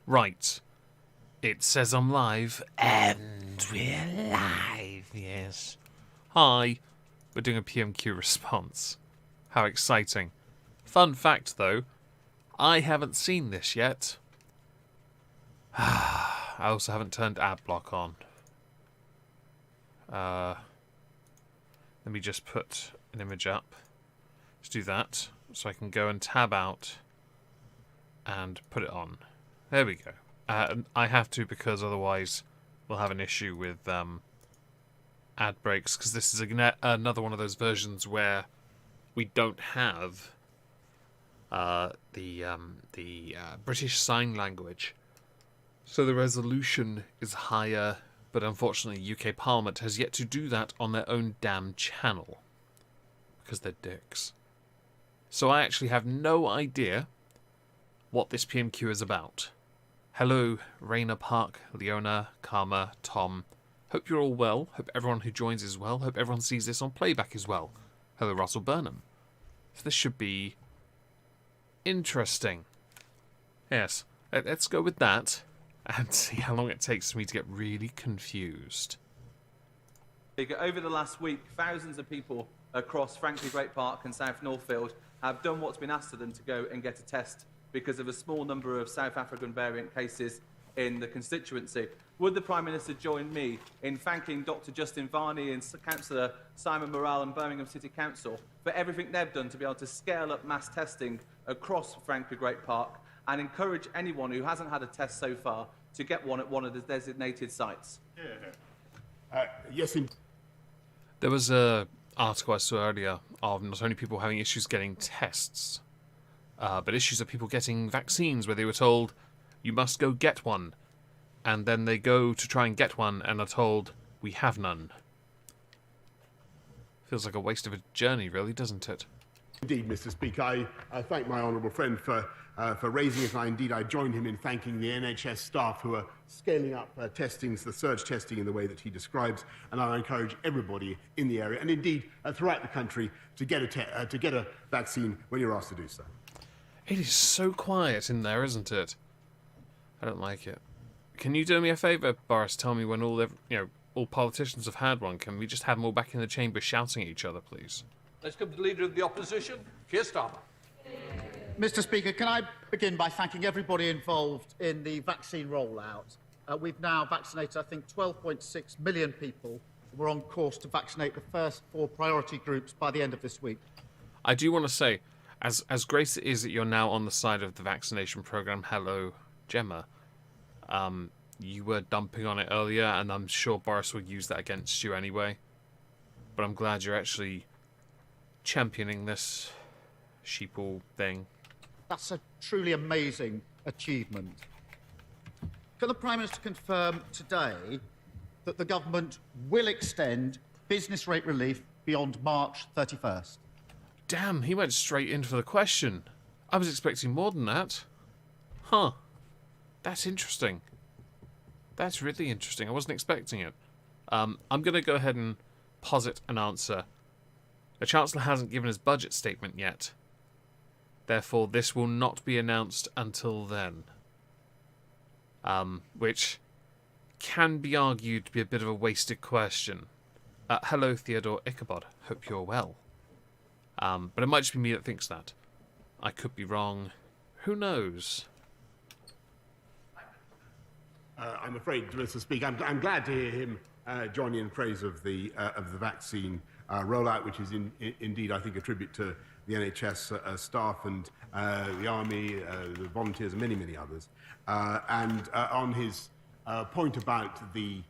Right. It says I'm live, and we're live, yes. Hi. We're doing a PMQ response. How exciting. Fun fact, though, I haven't seen this yet. I also haven't turned adblock on. Let me just put an image up. Let's do that, so I can go and tab out and put it on. There we go. I have to because otherwise we'll have an issue with ad breaks, because this is another one of those versions where we don't have the British Sign Language. So the resolution is higher, but unfortunately UK Parliament has yet to do that on their own damn channel. Because they're dicks. So I actually have no idea what this PMQ is about. Hello, Raina Park, Leona, Karma, Tom. Hope you're all well. Hope everyone who joins is well. Hope everyone sees this on playback as well. Hello, Russell Burnham. So this should be interesting. Yes, let's go with that and see how long it takes for me to get really confused. Over the last week, thousands of people across Franklin Great Park and South Northfield have done what's been asked of them to go and get a test because of a small number of South African variant cases in the constituency. Would the Prime Minister join me in thanking Dr Justin Varney and Councillor Simon Morrell and Birmingham City Council for everything they've done to be able to scale up mass testing across Franklin Great Park and encourage anyone who hasn't had a test so far to get one at one of the designated sites? Yes, indeed. There was a article I saw earlier of not only people having issues getting tests, but issues of people getting vaccines where they were told, you must go get one. And then they go to try and get one and are told, we have none. Feels like a waste of a journey, really, doesn't it? Indeed, Mr. Speaker. I thank my honourable friend for raising it. I joined him in thanking the NHS staff who are scaling up testings, the surge testing in the way that he describes, and I encourage everybody in the area, and indeed throughout the country, to get a vaccine when you're asked to do so. It is so quiet in there, isn't it? I don't like it. Can you do me a favour, Boris? Tell me when all politicians have had one. Can we just have them all back in the chamber shouting at each other, please? Let's come to the Leader of the Opposition, Keir Starmer. Mr. Speaker, can I begin by thanking everybody involved in the vaccine rollout? We've now vaccinated, I think, 12.6 million people. We're on course to vaccinate the first 4 priority groups by the end of this week. I do want to say, as great it is that you're now on the side of the vaccination programme, hello, Gemma. You were dumping on it earlier, and I'm sure Boris will use that against you anyway. But I'm glad you're actually championing this sheeple thing. That's a truly amazing achievement. Can the Prime Minister confirm today that the government will extend business rate relief beyond March 31st? Damn, he went straight in for the question. I was expecting more than that. Huh. That's interesting. That's really interesting. I wasn't expecting it. I'm going to go ahead and posit an answer. The Chancellor hasn't given his budget statement yet. Therefore, this will not be announced until then. Which can be argued to be a bit of a wasted question. Hello, Theodore Ichabod. Hope you're well. But it might just be me that thinks that. I could be wrong. Who knows? I'm afraid, Mr. Speaker, I'm glad to hear him join in praise of the vaccine rollout, which is indeed, I think, a tribute to the NHS staff and the Army, the volunteers, and many, many others. And on his point about the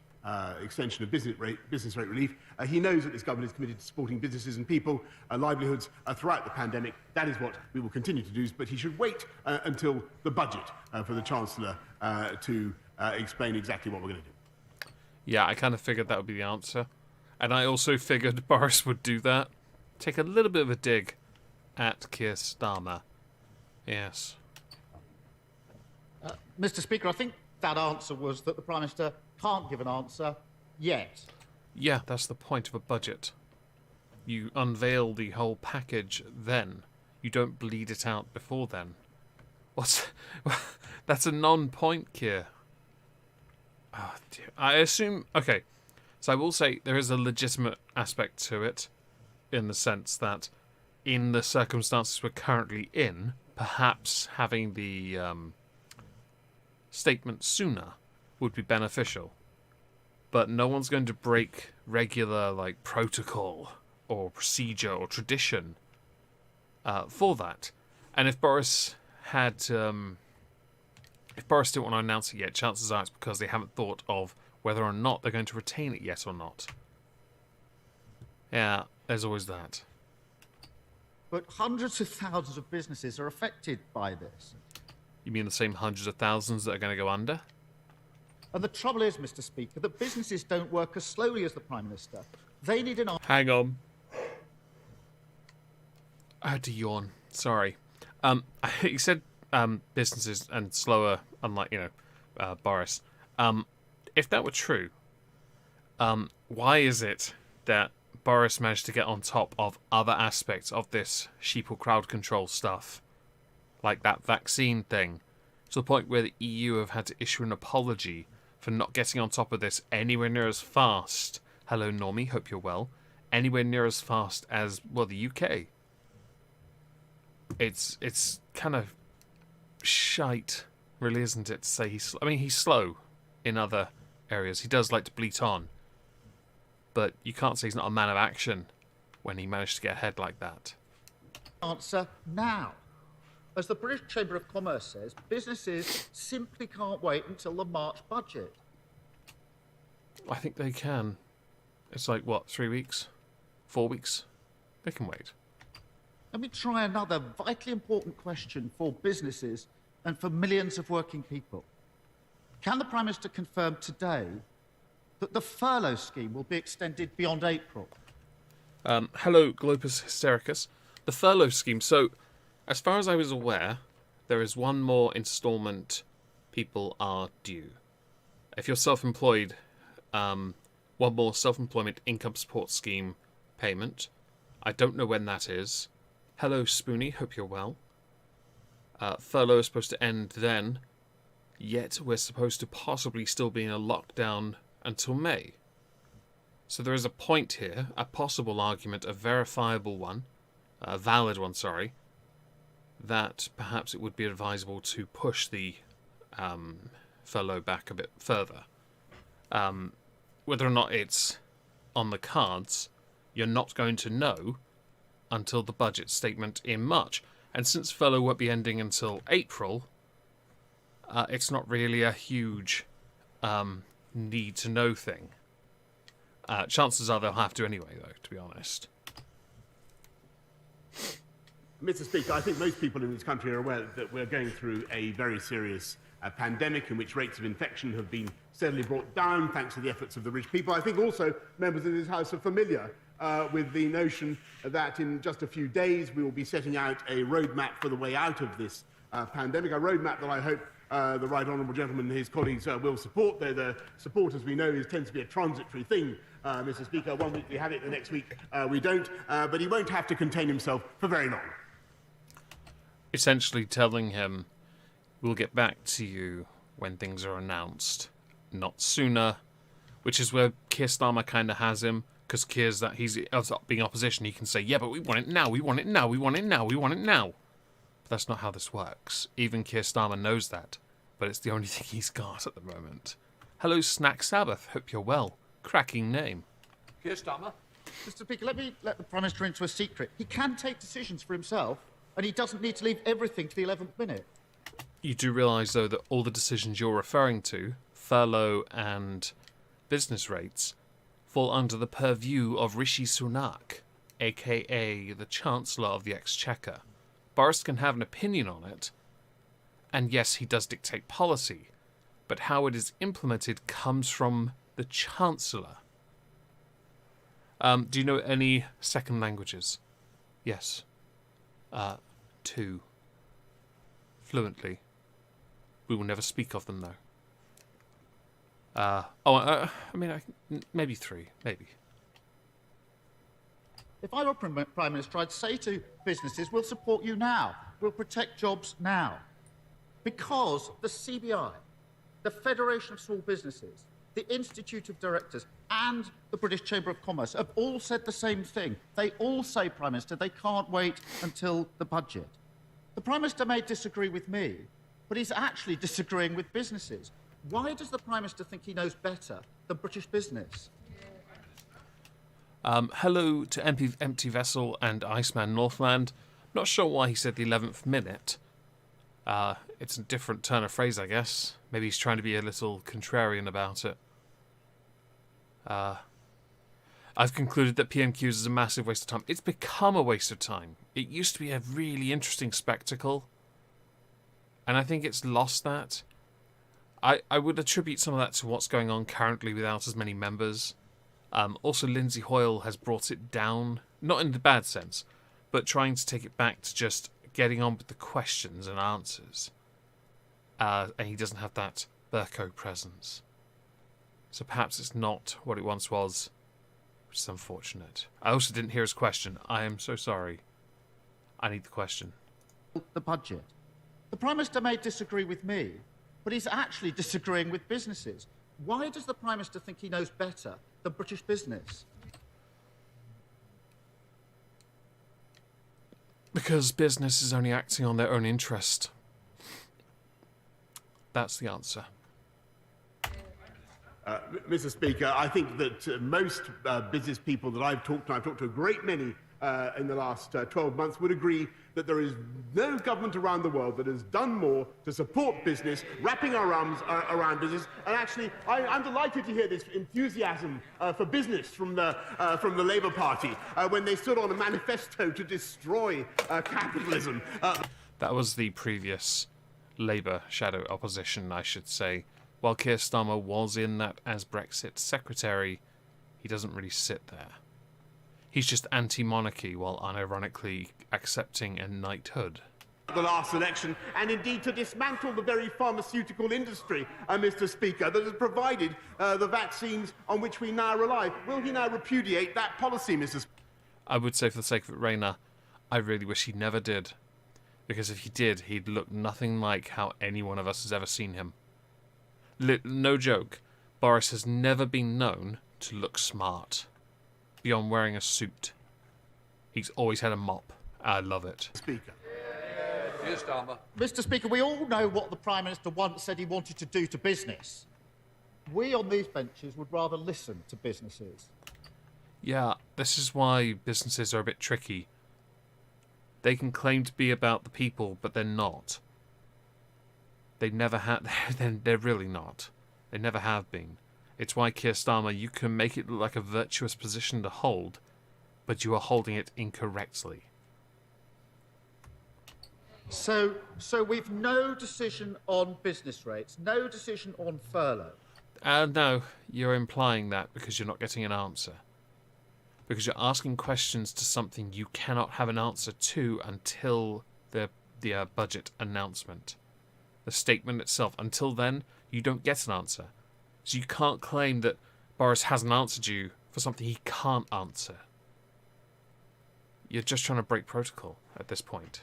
extension of business rate relief, he knows that this government is committed to supporting businesses and people, livelihoods throughout the pandemic. That is what we will continue to do, but he should wait until the budget for the Chancellor to explain exactly what we're going to do. Yeah, I kind of figured that would be the answer. And I also figured Boris would do that. Take a little bit of a dig at Keir Starmer. Yes. Mr. Speaker, I think that answer was that the Prime Minister can't give an answer yet. Yeah, that's the point of a budget. You unveil the whole package then. You don't bleed it out before then. What's... That's a non-point, Keir. Oh, dear. I assume... Okay, so I will say there is a legitimate aspect to it, in the sense that in the circumstances we're currently in, perhaps having the statement sooner would be beneficial. But no one's going to break regular protocol or procedure or tradition for that. And if Boris had, if Boris didn't want to announce it yet, chances are it's because they haven't thought of whether or not they're going to retain it yet or not. Yeah, there's always that. But hundreds of thousands of businesses are affected by this. You mean the same hundreds of thousands that are going to go under? And the trouble is, Mr. Speaker, that businesses don't work as slowly as the Prime Minister. They need an... Hang on. I had to yawn. Sorry. You said businesses and slower, unlike, Boris. If that were true, why is it that Boris managed to get on top of other aspects of this sheeple crowd control stuff, like that vaccine thing, to the point where the EU have had to issue an apology for not getting on top of this anywhere near as fast? Hello, Normie, hope you're well. Anywhere near as fast as, well, the UK. It's kind of shite, really, isn't it, to say he's... I mean, he's slow in other areas. He does like to bleat on. But you can't say he's not a man of action when he managed to get ahead like that. Answer now. As the British Chamber of Commerce says, businesses simply can't wait until the March budget. I think they can. It's like, what, 3 weeks? 4 weeks? They can wait. Let me try another vitally important question for businesses and for millions of working people. Can the Prime Minister confirm today that the furlough scheme will be extended beyond April? Hello, Globus Hystericus. The furlough scheme. So, as far as I was aware, there is one more instalment people are due. If you're self-employed, one more self-employment income support scheme payment. I don't know when that is. Hello, Spoonie. Hope you're well. Furlough is supposed to end then, yet we're supposed to possibly still be in a lockdown until May. So there is a point here, a possible argument, a verifiable one, a valid one, sorry, that perhaps it would be advisable to push the furlough back a bit further. Whether or not it's on the cards, you're not going to know until the budget statement in March. And since furlough won't be ending until April, it's not really a huge need-to-know thing. Chances are they'll have to anyway, though, to be honest. Mr. Speaker, I think most people in this country are aware that we're going through a very serious pandemic in which rates of infection have been steadily brought down thanks to the efforts of the rich people. I think also members of this House are familiar with the notion that in just a few days we will be setting out a roadmap for the way out of this pandemic, a roadmap that I hope the Right Honourable Gentleman and his colleagues will support, though the support, as we know, tends to be a transitory thing, Mr. Speaker. 1 week we have it, the next week we don't, but he won't have to contain himself for very long. Essentially telling him, we'll get back to you when things are announced, not sooner, which is where Keir Starmer kind of has him, because Keir's that he's being opposition, he can say, yeah, but we want it now, we want it now, we want it now, we want it now. But that's not how this works. Even Keir Starmer knows that, but it's the only thing he's got at the moment. Hello, Snack Sabbath, hope you're well. Cracking name. Keir Starmer. Mr. Speaker, let me let the Prime Minister into a secret. He can take decisions for himself, and he doesn't need to leave everything to the 11th minute. You do realise, though, that all the decisions you're referring to, furlough and business rates, fall under the purview of Rishi Sunak, a.k.a. the Chancellor of the Exchequer. Boris can have an opinion on it, and yes, he does dictate policy, but how it is implemented comes from the Chancellor. Do you know any second languages? Yes. 2. Fluently. We will never speak of them, though. Maybe 3, maybe. If I were Prime Minister, I'd say to businesses, we'll support you now. We'll protect jobs now. Because the CBI, the Federation of Small Businesses, the Institute of Directors and the British Chamber of Commerce have all said the same thing. They all say, Prime Minister, they can't wait until the budget. The Prime Minister may disagree with me, but he's actually disagreeing with businesses. Why does the Prime Minister think he knows better than British business? Hello to Empty Vessel and Iceman Northland. Not sure why he said the 11th minute. It's a different turn of phrase, I guess. Maybe he's trying to be a little contrarian about it. I've concluded that PMQs is a massive waste of time. It's become a waste of time. It used to be a really interesting spectacle, and I think it's lost that. I would attribute some of that to what's going on currently without as many members. Also, Lindsay Hoyle has brought it down, not in the bad sense, but trying to take it back to just getting on with the questions and answers. And he doesn't have that Burko presence. So perhaps it's not what it once was, which is unfortunate. I also didn't hear his question. I am so sorry. I need the question. The budget. The Prime Minister may disagree with me, but he's actually disagreeing with businesses. Why does the Prime Minister think he knows better than British business? Because business is only acting on their own interest. That's the answer. Mr. Speaker, I think that most business people that I've talked to a great many in the last 12 months, would agree that there is no government around the world that has done more to support business, wrapping our arms around business. And actually, I'm delighted to hear this enthusiasm for business from the Labour Party when they stood on a manifesto to destroy capitalism. That was the previous Labour shadow opposition, I should say. While Keir Starmer was in that as Brexit secretary, he doesn't really sit there. He's just anti-monarchy while unironically accepting a knighthood. The last election, and indeed to dismantle the very pharmaceutical industry, Mr. Speaker, that has provided the vaccines on which we now rely. Will he now repudiate that policy, Mr. Speaker? I would say, for the sake of it, Rayner, I really wish he never did. Because if he did, he'd look nothing like how any one of us has ever seen him. No joke, Boris has never been known to look smart. Beyond wearing a suit. He's always had a mop. I love it. Speaker. Keir Starmer. Mr. Speaker, we all know what the Prime Minister once said he wanted to do to business. We on these benches would rather listen to businesses. Yeah, this is why businesses are a bit tricky. They can claim to be about the people, but they're not. They never have. They're really not. They never have been. It's why, Keir Starmer, you can make it look like a virtuous position to hold, but you are holding it incorrectly. So we've no decision on business rates, no decision on furlough. No, you're implying that because you're not getting an answer. Because you're asking questions to something you cannot have an answer to until the budget announcement. The statement itself. Until then, you don't get an answer. So you can't claim that Boris hasn't answered you for something he can't answer. You're just trying to break protocol at this point.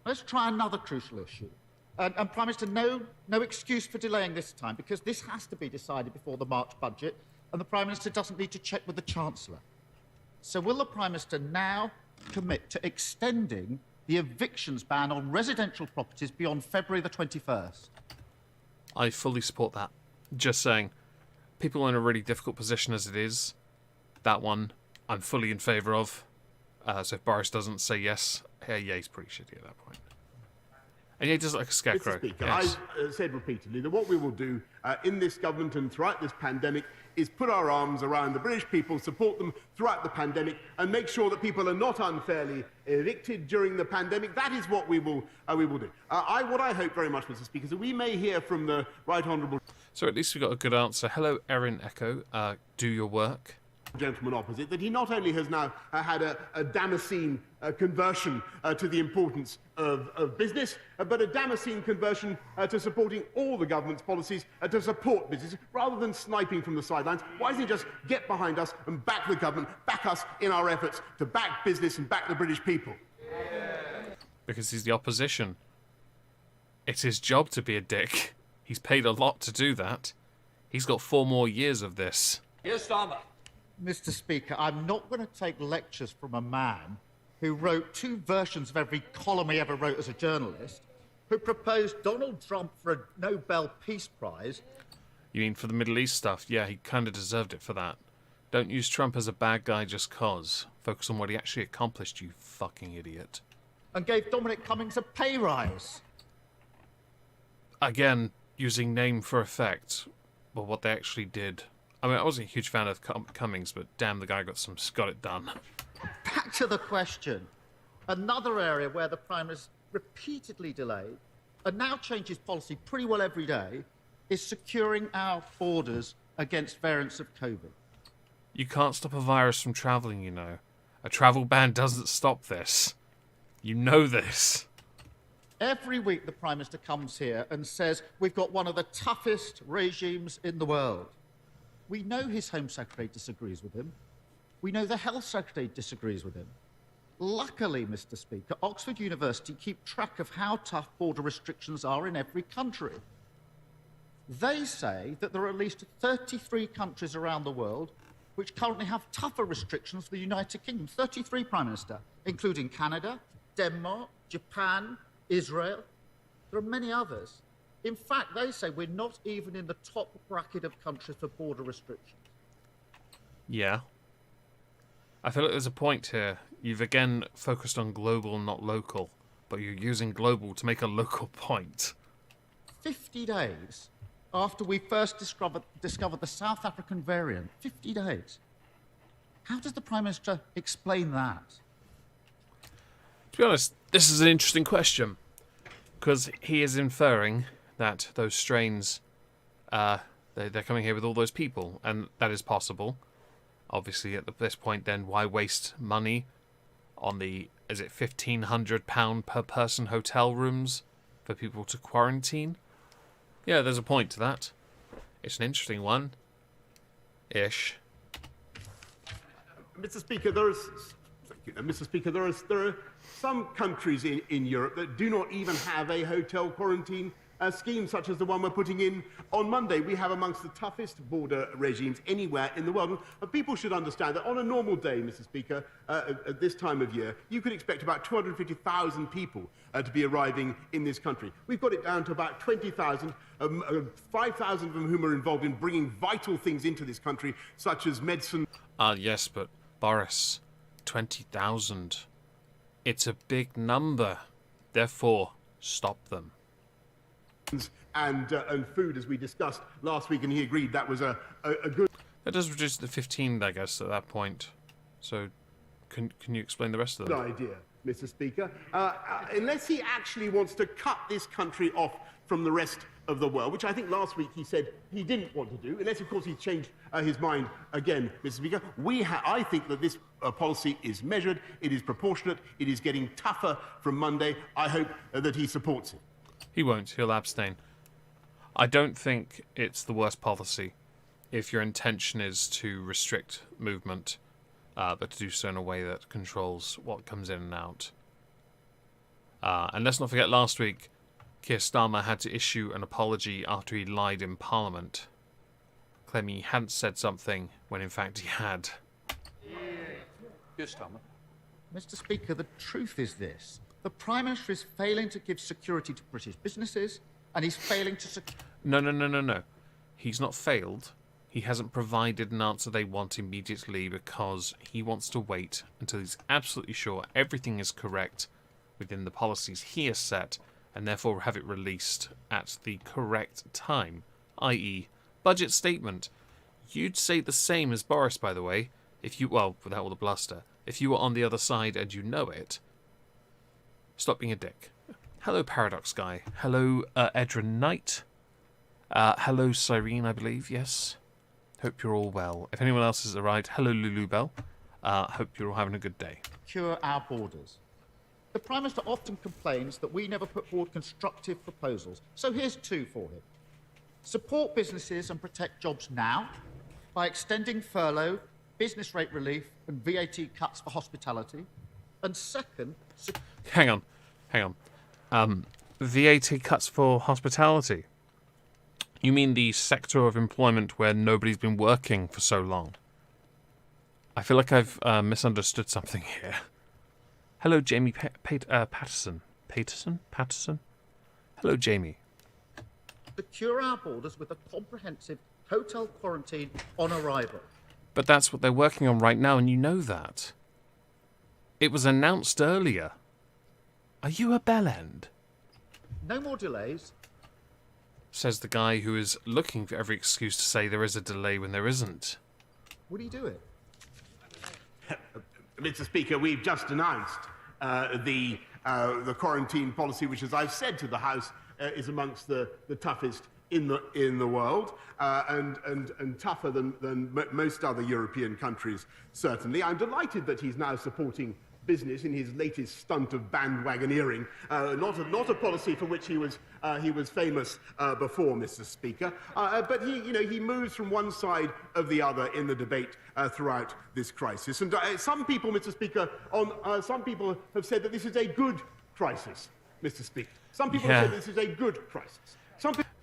Let's try another crucial issue. And Prime Minister, no excuse for delaying this time, because this has to be decided before the March budget, and the Prime Minister doesn't need to check with the Chancellor. So will the Prime Minister now commit to extending the evictions ban on residential properties beyond February the 21st? I fully support that. Just saying, people are in a really difficult position as it is. That one, I'm fully in favour of. So if Boris doesn't say yes, yeah, he's pretty shitty at that point. And yeah, he does look like a scarecrow. Mr. Speaker, yes. I've said repeatedly that what we will do in this government and throughout this pandemic is put our arms around the British people, support them throughout the pandemic, and make sure that people are not unfairly evicted during the pandemic. That is what we will do. What I hope very much, Mr. Speaker, is that we may hear from the Right Honourable... So at least we got a good answer. Hello, Erin Echo. Do your work. Gentleman opposite, that he not only has now had a Damascene conversion to the importance of business, but a Damascene conversion to supporting all the government's policies to support business, rather than sniping from the sidelines. Why doesn't he just get behind us and back the government, back us in our efforts to back business and back the British people? Because he's the opposition. It's his job to be a dick. He's paid a lot to do that. He's got 4 more years of this. Yes, Starmer. Mr. Speaker, I'm not going to take lectures from a man who wrote 2 versions of every column he ever wrote as a journalist, who proposed Donald Trump for a Nobel Peace Prize. You mean for the Middle East stuff? Yeah, he kind of deserved it for that. Don't use Trump as a bad guy just cause. Focus on what he actually accomplished, you fucking idiot. And gave Dominic Cummings a pay rise. Again, using name for effect. Well, what they actually did. I mean, I wasn't a huge fan of Cummings, but damn, the guy got it done. Back to the question. Another area where the Prime Minister repeatedly delayed and now changes policy pretty well every day is securing our borders against variants of COVID. You can't stop a virus from travelling, you know. A travel ban doesn't stop this. You know this. Every week the Prime Minister comes here and says we've got one of the toughest regimes in the world. We know his Home Secretary disagrees with him. We know the Health Secretary disagrees with him. Luckily, Mr. Speaker, Oxford University keep track of how tough border restrictions are in every country. They say that there are at least 33 countries around the world which currently have tougher restrictions than the United Kingdom. 33, Prime Minister, including Canada, Denmark, Japan, Israel. There are many others. In fact, they say we're not even in the top bracket of countries for border restrictions. Yeah. I feel like there's a point here. You've again focused on global, not local, but you're using global to make a local point. 50 days after we first discovered the South African variant. 50 days. How does the Prime Minister explain that? To be honest, this is an interesting question, because he is inferring that those strains, they're coming here with all those people, and that is possible. Obviously, at this point, then, why waste money on the, is it £1,500 per person hotel rooms for people to quarantine? Yeah, there's a point to that. It's an interesting one. Ish. Mr. Speaker, there are some countries in Europe that do not even have a hotel quarantine scheme, such as the one we're putting in on Monday. We have amongst the toughest border regimes anywhere in the world. And people should understand that on a normal day, Mr. Speaker, at this time of year, you could expect about 250,000 people to be arriving in this country. We've got it down to about 20,000, 5,000 of them whom are involved in bringing vital things into this country, such as medicine. Yes, but Boris, 20,000. It's a big number. Therefore, stop them. And food, as we discussed last week, and he agreed that was a good... That does reduce to 15, I guess, at that point. So, can you explain the rest of them? idea, Mr. Speaker. Unless he actually wants to cut this country off from the rest of the world, which I think last week he said he didn't want to do, unless, of course, he changed his mind again, Mr. Speaker. I think that this policy is measured, it is proportionate, it is getting tougher from Monday. I hope that he supports it. He won't. He'll abstain. I don't think it's the worst policy if your intention is to restrict movement, but to do so in a way that controls what comes in and out. And let's not forget last week, Keir Starmer had to issue an apology after he lied in Parliament, claiming he hadn't said something when in fact he had. Yes, Starmer. Mr. Speaker, the truth is this. The Prime Minister is failing to give security to British businesses, and he's failing to No. He's not failed. He hasn't provided an answer they want immediately because he wants to wait until he's absolutely sure everything is correct within the policies he has set, and therefore have it released at the correct time, i.e. budget statement. You'd say the same as Boris, by the way, if you, well, without all the bluster, if you were on the other side and you know it. Stop being a dick. Hello, Paradox Guy. Hello, Edrin Knight. Hello, Cyrene, I believe, yes. Hope you're all well. If anyone else has arrived, hello, Lulu Bell. Hope you're all having a good day. secure our borders. The Prime Minister often complains that we never put forward constructive proposals. So here's two for him. Support businesses and protect jobs now by extending furlough, business rate relief and VAT cuts for hospitality. And second... Hang on. VAT cuts for hospitality. You mean the sector of employment where nobody's been working for so long? I feel like I've misunderstood something here. Hello, Jamie Patterson. Patterson? Hello, Jamie. Secure our borders with a comprehensive hotel quarantine on arrival. But that's what they're working on right now, and you know that. It was announced earlier. Are you a bellend? No more delays. Says the guy who is looking for every excuse to say there is a delay when there isn't. What are you doing? Mr. Speaker, we've just announced the quarantine policy, which, as I've said to the House, is amongst the toughest in the world, and tougher than most other European countries, certainly. I'm delighted that he's now supporting business in his latest stunt of bandwagoneering, not a policy for which he was famous before, Mr. Speaker. But he moves from one side of the other in the debate throughout this crisis. And some people, Mr. Speaker, some people have said that this is a good crisis, Mr. Speaker. Some people have said this is a good crisis.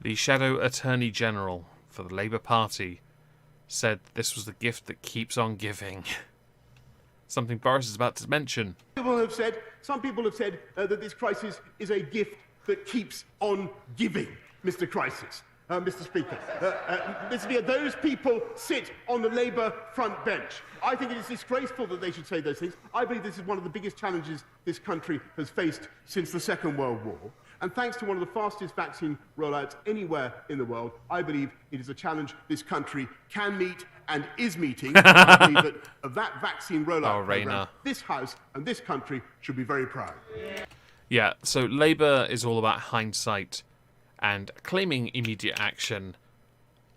The Shadow Attorney General for the Labour Party said this was the gift that keeps on giving. Something Boris is about to mention. Some people have said that this crisis is a gift that keeps on giving, Mr. Speaker. Mr. Speaker, those people sit on the Labour front bench. I think it is disgraceful that they should say those things. I believe this is one of the biggest challenges this country has faced since the Second World War. And thanks to one of the fastest vaccine rollouts anywhere in the world, I believe it is a challenge this country can meet and is meeting. I believe that of that vaccine rollout program, this House and this country should be very proud. Yeah, so Labour is all about hindsight and claiming immediate action.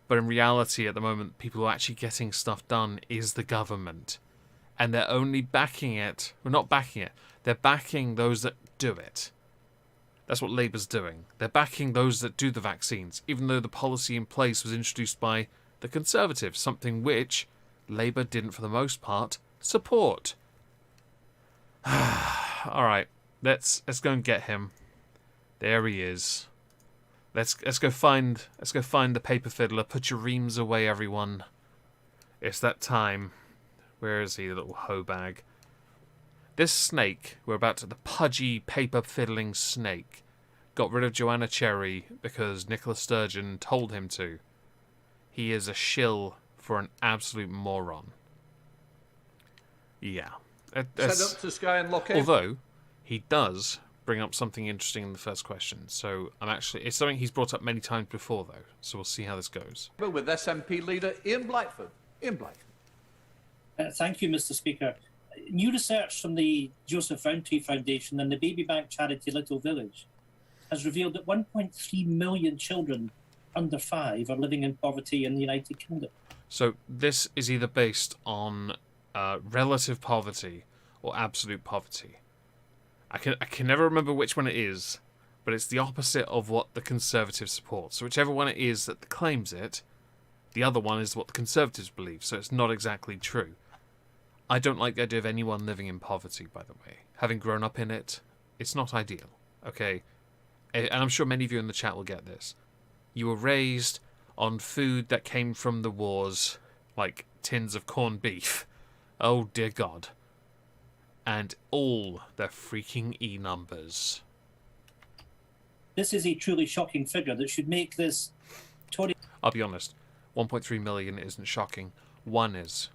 But in reality, at the moment, people who are actually getting stuff done is the government. And they're only backing it. Well, not backing it. They're backing those that do it. That's what Labour's doing. They're backing those that do the vaccines, even though the policy in place was introduced by the Conservatives, something which Labour didn't, for the most part, support. All right, let's go and get him. There he is. Let's go find the paper fiddler. Put your reams away, everyone. It's that time. Where is he, the little hoe bag? This snake, we're about to, the pudgy paper fiddling snake, got rid of Joanna Cherry because Nicola Sturgeon told him to. He is a shill for an absolute moron. Yeah. Send up to Sky and lock in. Although, he does bring up something interesting in the first question. So, it's something he's brought up many times before, though. So we'll see how this goes. With SNP leader Ian Blackford. Thank you, Mr. Speaker. New research from the Joseph Rowntree Foundation and the baby bank charity Little Village has revealed that 1.3 million children under 5 are living in poverty in the United Kingdom. So this is either based on relative poverty or absolute poverty. I can never remember which one it is, but it's the opposite of what the Conservatives support. So whichever one it is that claims it, the other one is what the Conservatives believe, so it's not exactly true. I don't like the idea of anyone living in poverty, by the way. Having grown up in it, it's not ideal, okay? And I'm sure many of you in the chat will get this. You were raised on food that came from the wars, like tins of corned beef. Oh, dear God. And all their freaking E-numbers. This is a truly shocking figure that should make this Tory... I'll be honest, 1.3 million isn't shocking. One is.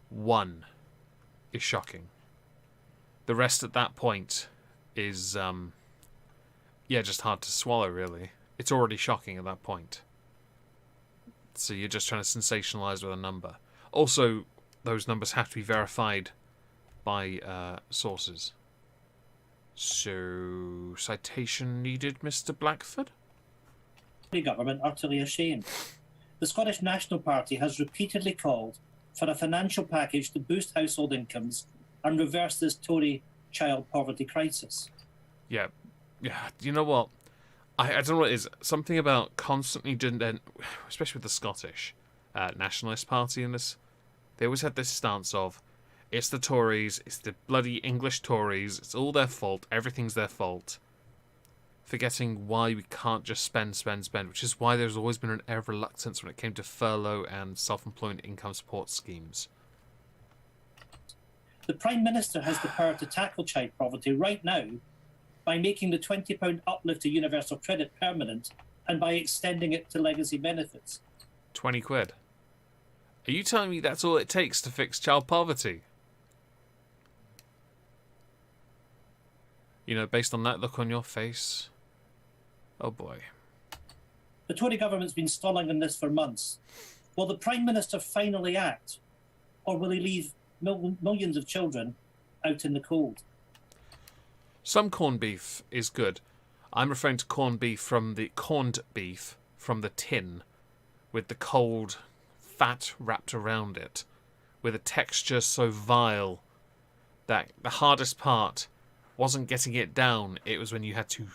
One is shocking. The rest at that point is, just hard to swallow, really. It's already shocking at that point. So you're just trying to sensationalize with a number. Also, those numbers have to be verified by sources. So, citation needed, Mr. Blackford? government utterly ashamed. The Scottish National Party has repeatedly called for a financial package to boost household incomes and reverse this Tory child poverty crisis. Yeah. You know what? I don't know what it is. Something about constantly doing, especially with the Scottish Nationalist Party in this, they always had this stance of, it's the Tories, it's the bloody English Tories, it's all their fault, everything's their fault. forgetting why we can't just spend, which is why there's always been an air of reluctance when it came to furlough and self-employment income support schemes. The Prime Minister has the power to tackle child poverty right now by making the £20 uplift to universal credit permanent and by extending it to legacy benefits. 20 quid. Are you telling me that's all it takes to fix child poverty? You know, based on that look on your face. Oh boy. The Tory government's been stalling on this for months. Will the Prime Minister finally act? Or will he leave millions of children out in the cold? Some corned beef is good. I'm referring to corned beef from the tin, with the cold fat wrapped around it, with a texture so vile that the hardest part wasn't getting it down. It was when you had to,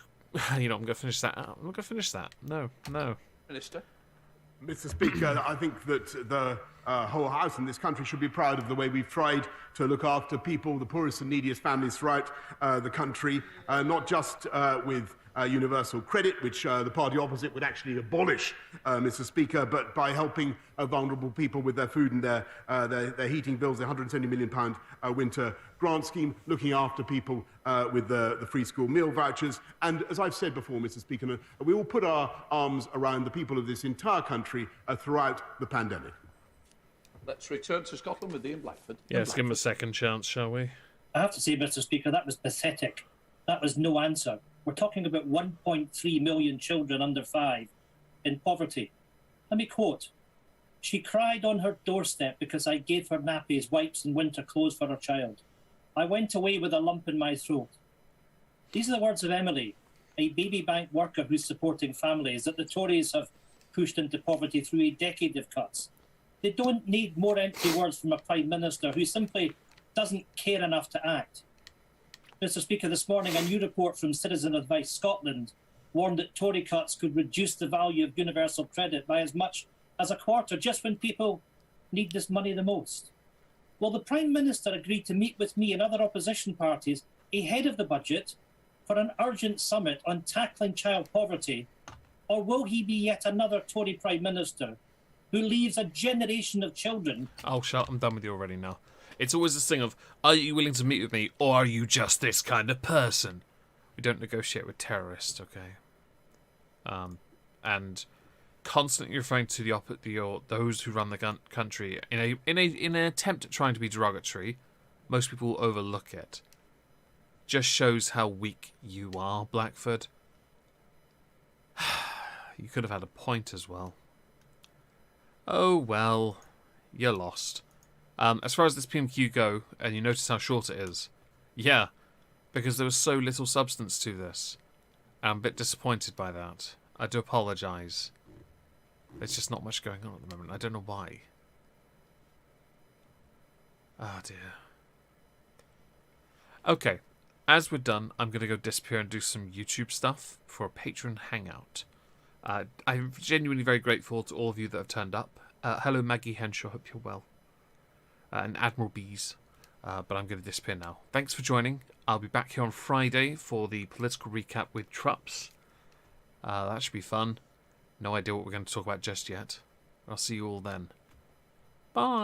I'm going to finish that out. I'm not going to finish that. No. Minister. Mr. Speaker, I think that the whole House in this country should be proud of the way we've tried to look after people, the poorest and neediest families throughout the country, not just with universal credit, which the party opposite would actually abolish, Mr. Speaker, but by helping vulnerable people with their food and their heating bills, the £170 million winter grant scheme, looking after people with the free school meal vouchers. And as I've said before, Mr. Speaker, we all put our arms around the people of this entire country throughout the pandemic. Let's return to Scotland with Ian Blackford. Yeah, let's give him a second chance, shall we? I have to say, Mr. Speaker, that was pathetic. That was no answer. We're talking about 1.3 million children under 5 in poverty. Let me quote, "She cried on her doorstep because I gave her nappies, wipes and winter clothes for her child. I went away with a lump in my throat." These are the words of Emily, a baby bank worker who's supporting families that the Tories have pushed into poverty through a decade of cuts. They don't need more empty words from a Prime Minister who simply doesn't care enough to act. Mr. Speaker, this morning a new report from Citizen Advice Scotland warned that Tory cuts could reduce the value of universal credit by as much as a quarter just when people need this money the most. Will the Prime Minister agree to meet with me and other opposition parties ahead of the budget for an urgent summit on tackling child poverty, or will he be yet another Tory Prime Minister who leaves a generation of children? Oh, shut! I'm done with you already now. It's always this thing of, are you willing to meet with me, or are you just this kind of person? We don't negotiate with terrorists, okay? And constantly referring to those who run the country in an attempt at trying to be derogatory, most people overlook it. Just shows how weak you are, Blackford. You could have had a point as well. Oh well, you're lost. As far as this PMQ go, and you notice how short it is, yeah, because there was so little substance to this. I'm a bit disappointed by that. I do apologise. There's just not much going on at the moment. I don't know why. Oh dear. Okay, as we're done, I'm going to go disappear and do some YouTube stuff for a Patreon hangout. I'm genuinely very grateful to all of you that have turned up. Hello Maggie Henshaw, hope you're well. And Admiral Bees, but I'm going to disappear now. Thanks for joining. I'll be back here on Friday for the political recap with Trups. That should be fun. No idea what we're going to talk about just yet. I'll see you all then. Bye.